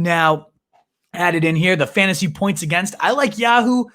Now, added in here, the fantasy points against. I like Yahoo.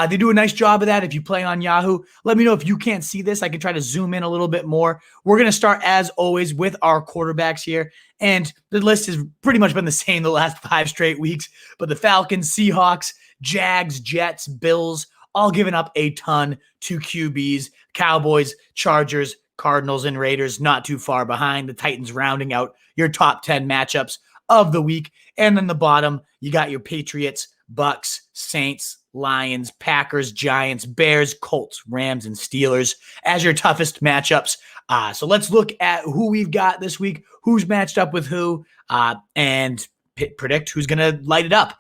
They do a nice job of that. If you play on Yahoo, let me know if you can't see this. I can try to zoom in a little bit more. We're going to start, as always, with our quarterbacks here. And the list has pretty much been the same the last 5 straight weeks. But the Falcons, Seahawks, Jags, Jets, Bills, all giving up a ton to QBs. Cowboys, Chargers, Cardinals, and Raiders not too far behind. The Titans rounding out your top 10 matchups of the week. And then the bottom, you got your Patriots, Bucks, Saints, Lions, Packers, Giants, Bears, Colts, Rams, and Steelers as your toughest matchups. So let's look at who we've got this week, who's matched up with who, and predict who's going to light it up.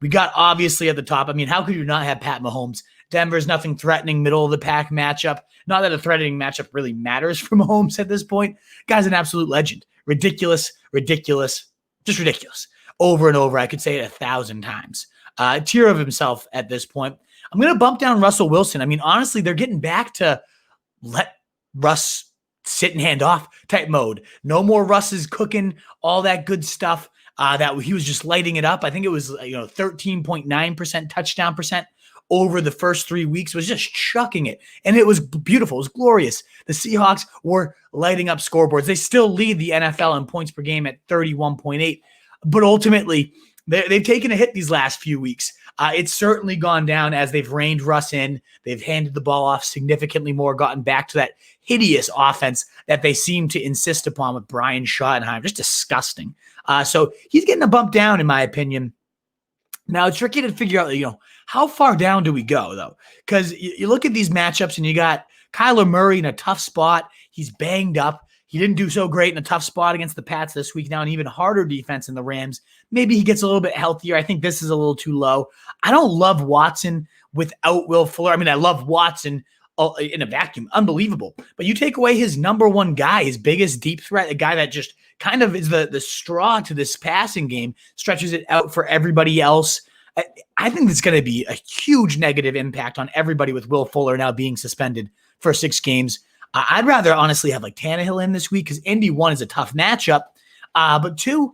We got obviously at the top. I mean, how could you not have Pat Mahomes? Denver's nothing threatening, middle of the pack matchup. Not that a threatening matchup really matters for Mahomes at this point. Guy's an absolute legend. Ridiculous, just ridiculous. Over and over. I could say it 1,000 times. A tier of himself at this point. I'm going to bump down Russell Wilson. I mean, honestly, they're getting back to let Russ sit and hand off type mode. No more Russ is cooking all that good stuff that he was just lighting it up. I think it was 13.9% touchdown percent over the first 3 weeks, was just chucking it. And it was beautiful. It was glorious. The Seahawks were lighting up scoreboards. They still lead the NFL in points per game at 31.8. But ultimately, they've taken a hit these last few weeks. It's certainly gone down as they've reined Russ in. They've handed the ball off significantly more, gotten back to that hideous offense that they seem to insist upon with Brian Schottenheimer. Just disgusting. So he's getting a bump down, in my opinion. Now, it's tricky to figure out, how far down do we go, though? Because you look at these matchups and you got Kyler Murray in a tough spot. He's banged up. He didn't do so great in a tough spot against the Pats this week. Now an even harder defense in the Rams. Maybe he gets a little bit healthier. I think this is a little too low. I don't love Watson without Will Fuller. I mean, I love Watson in a vacuum. Unbelievable. But you take away his number one guy, his biggest deep threat, a guy that just kind of is the straw to this passing game, stretches it out for everybody else. I think it's going to be a huge negative impact on everybody with Will Fuller now being suspended for 6 games. I'd rather honestly have like Tannehill in this week because Indy 1 is a tough matchup. But 2,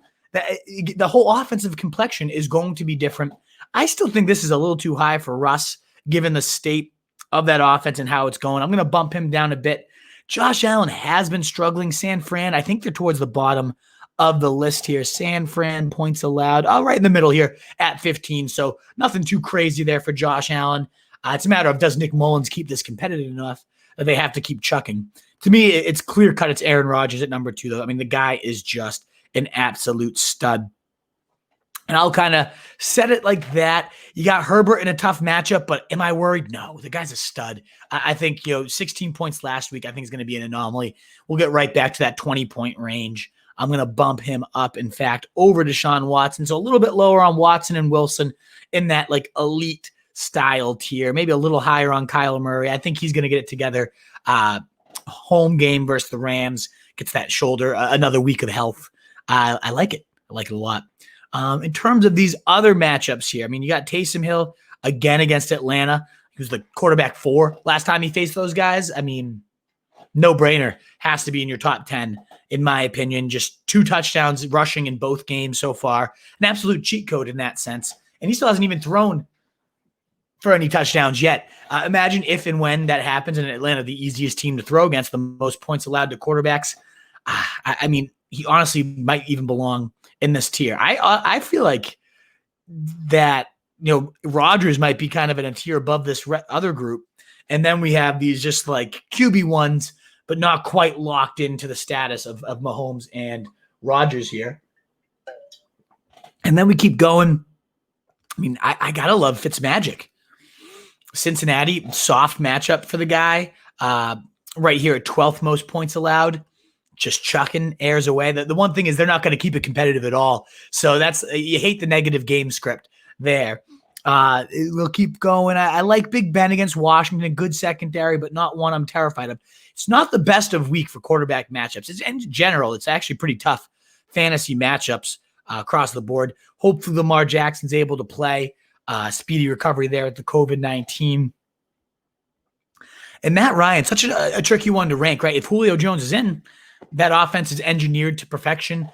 the whole offensive complexion is going to be different. I still think this is a little too high for Russ, given the state of that offense and how it's going. I'm going to bump him down a bit. Josh Allen has been struggling. San Fran, I think they're towards the bottom of the list here. San Fran points allowed, right in the middle here at 15. So nothing too crazy there for Josh Allen. It's a matter of, does Nick Mullins keep this competitive enough that they have to keep chucking? To me, it's clear cut. It's Aaron Rodgers at number 2, though. I mean, the guy is just an absolute stud. And I'll kind of set it like that. You got Herbert in a tough matchup, but am I worried? No, the guy's a stud. I think, 16 points last week, I think is going to be an anomaly. We'll get right back to that 20-point range. I'm going to bump him up, in fact, over Deshaun Watson. So a little bit lower on Watson and Wilson in that like elite style tier, maybe a little higher on Kyler Murray. I think he's going to get it together. Home game versus the Rams, gets that shoulder, another week of health. I like it. I like it a lot. In terms of these other matchups here, I mean, you got Taysom Hill again against Atlanta. He was the quarterback 4 last time he faced those guys. I mean, no brainer. Has to be in your top 10, in my opinion. Just 2 touchdowns rushing in both games so far. An absolute cheat code in that sense. And he still hasn't even thrown for any touchdowns yet. Imagine if and when that happens in Atlanta, the easiest team to throw against, the most points allowed to quarterbacks. I mean, he honestly might even belong in this tier. I feel like that, Rodgers might be kind of in a tier above this other group. And then we have these just like QB ones, but not quite locked into the status of Mahomes and Rodgers here. And then we keep going. I mean, I got to love Fitzmagic. Cincinnati, soft matchup for the guy. Right here at 12th most points allowed. Just chucking airs away. The one thing is they're not going to keep it competitive at all. So you hate the negative game script there. We'll keep going. I like Big Ben against Washington, a good secondary, but not one I'm terrified of. It's not the best of week for quarterback matchups. In general, it's actually pretty tough fantasy matchups across the board. Hopefully Lamar Jackson's able to play. Speedy recovery there at the COVID-19. And Matt Ryan, such a tricky one to rank, right? If Julio Jones is in, that offense is engineered to perfection.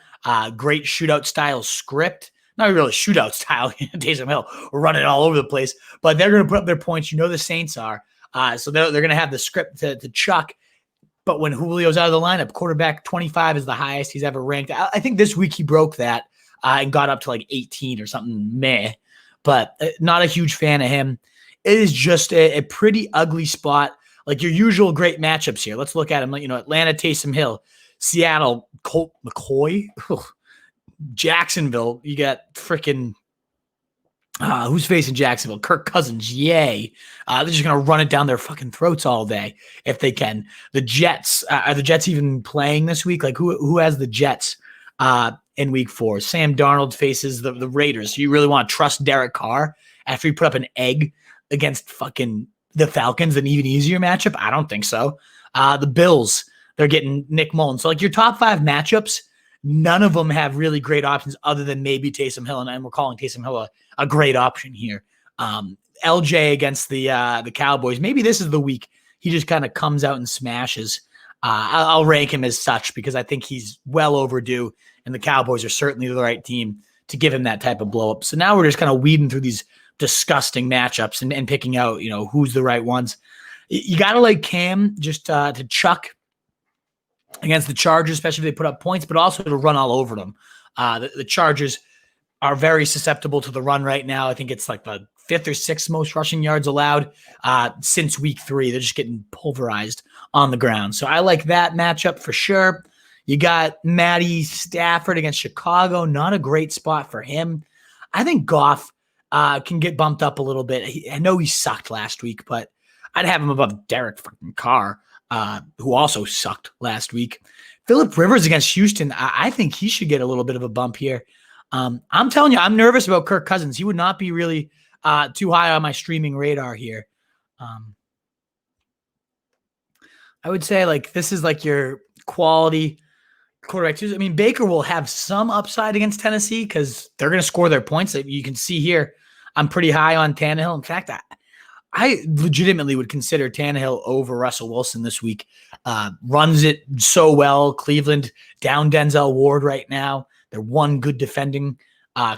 Great shootout style script. not really shootout style. Taysom Hill running all over the place, but they're going to put up their points. The Saints are. So they're going to have the script to chuck. But when Julio's out of the lineup, quarterback 25 is the highest he's ever ranked. I think this week he broke that and got up to like 18 or something meh. But not a huge fan of him. It is just a pretty ugly spot. Like your usual great matchups here. Let's look at them. Atlanta, Taysom Hill. Seattle, Colt McCoy. Jacksonville, you got freaking who's facing Jacksonville? Kirk Cousins. Yay. They're just going to run it down their fucking throats all day if they can. The Jets. Are the Jets even playing this week? Like who has the Jets in week 4? Sam Darnold faces the Raiders. So you really want to trust Derek Carr after he put up an egg against fucking the Falcons, an even easier matchup? I don't think so. The Bills, they're getting Nick Mullins. So like your top 5 matchups, none of them have really great options other than maybe Taysom Hill, and we're calling Taysom Hill a great option here. LJ against the Cowboys. Maybe this is the week he just kind of comes out and smashes. I'll rank him as such because I think he's well overdue, and the Cowboys are certainly the right team to give him that type of blow up. So now we're just kind of weeding through these disgusting matchups and picking out, who's the right ones. You got to like Cam just to chuck against the Chargers, especially if they put up points, but also to run all over them. The Chargers are very susceptible to the run right now. I think it's like the 5th or 6th most rushing yards allowed since week 3. They're just getting pulverized on the ground. So I like that matchup for sure. You got Matty Stafford against Chicago. Not a great spot for him. I think Goff can get bumped up a little bit. I know he sucked last week, but I'd have him above Derek fucking Carr, who also sucked last week. Phillip Rivers against Houston. I think he should get a little bit of a bump here. I'm telling you, I'm nervous about Kirk Cousins. He would not be really too high on my streaming radar here. I would say like this is like your quality quarterback. I mean, Baker will have some upside against Tennessee because they're going to score their points. That you can see here, I'm pretty high on Tannehill. In fact, I legitimately would consider Tannehill over Russell Wilson this week. Runs it so well. Cleveland down Denzel Ward right now. They're one good defending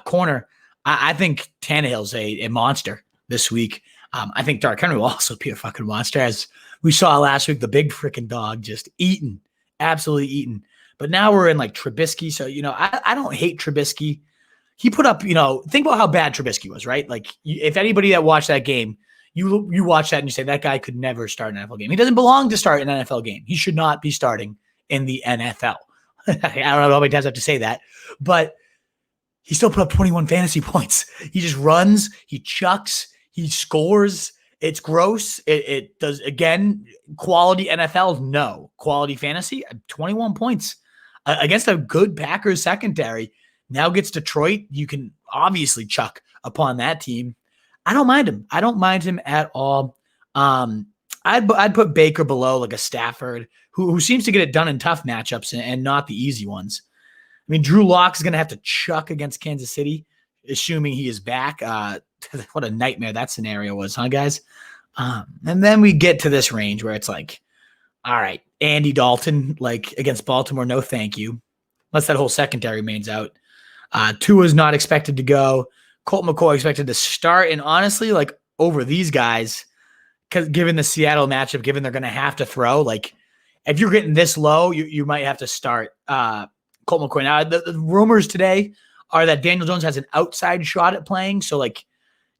corner. I think Tannehill's a monster this week. I think Dark Henry will also be a fucking monster, as we saw last week. The big freaking dog just eaten, absolutely eaten. But now we're in like Trubisky. So, I don't hate Trubisky. He put up, think about how bad Trubisky was, right? Like if anybody that watched that game, you watch that and you say that guy could never start an NFL game. He doesn't belong to start an NFL game. He should not be starting in the NFL. I don't know how many times I have to say that, but he still put up 21 fantasy points. He just runs, he chucks, he scores. It's gross. It does, again, quality NFL, no. Quality fantasy, 21 points against a good Packers secondary. Now gets Detroit. You can obviously chuck upon that team. I don't mind him. I don't mind him at all. I'd put Baker below like a Stafford who seems to get it done in tough matchups and not the easy ones. I mean, Drew Lock is going to have to chuck against Kansas City, assuming he is back. What a nightmare that scenario was, huh, guys? And then we get to this range where it's like, all right, Andy Dalton, like against Baltimore, no thank you. Unless that whole secondary remains out. Tua's not expected to go. Colt McCoy expected to start. And honestly, like over these guys, because given the Seattle matchup, given they're going to have to throw, like if you're getting this low, you might have to start Colt McCoy. Now, the rumors today are that Daniel Jones has an outside shot at playing. So, like,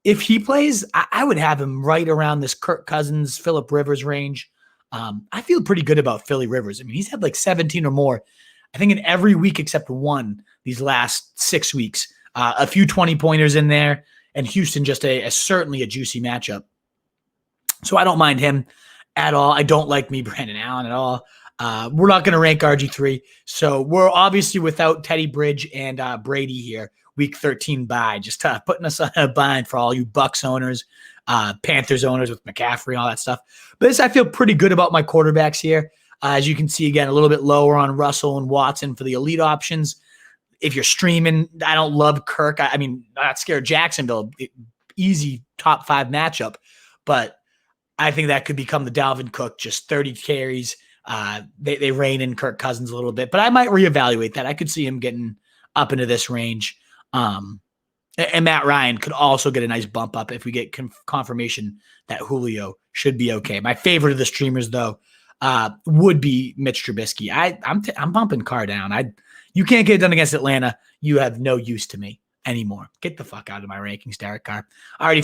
if he plays, I would have him right around this Kirk Cousins, Phillip Rivers range. I feel pretty good about Philly Rivers. I mean, he's had like 17 or more, I think, in every week except one these last 6 weeks. A few 20-pointers in there, and Houston just certainly a juicy matchup. So I don't mind him at all. I don't like me Brandon Allen at all. We're not going to rank RG3. So we're obviously without Teddy Bridge and Brady here. Week 13 bye, just putting us on a bind for all you Bucks owners, Panthers owners with McCaffrey and all that stuff. But I feel pretty good about my quarterbacks here. As you can see, again, a little bit lower on Russell and Watson for the elite options. If you're streaming, I don't love Kirk. I mean, not scared Jacksonville. Easy top 5 matchup. But I think that could become the Dalvin Cook, just 30 carries. They rein in Kirk Cousins a little bit. But I might reevaluate that. I could see him getting up into this range. And Matt Ryan could also get a nice bump up if we get confirmation that Julio should be okay. My favorite of the streamers, though, would be Mitch Trubisky. I'm bumping Carr down. You can't get it done against Atlanta. You have no use to me anymore. Get the fuck out of my rankings, Derek Carr. Alrighty.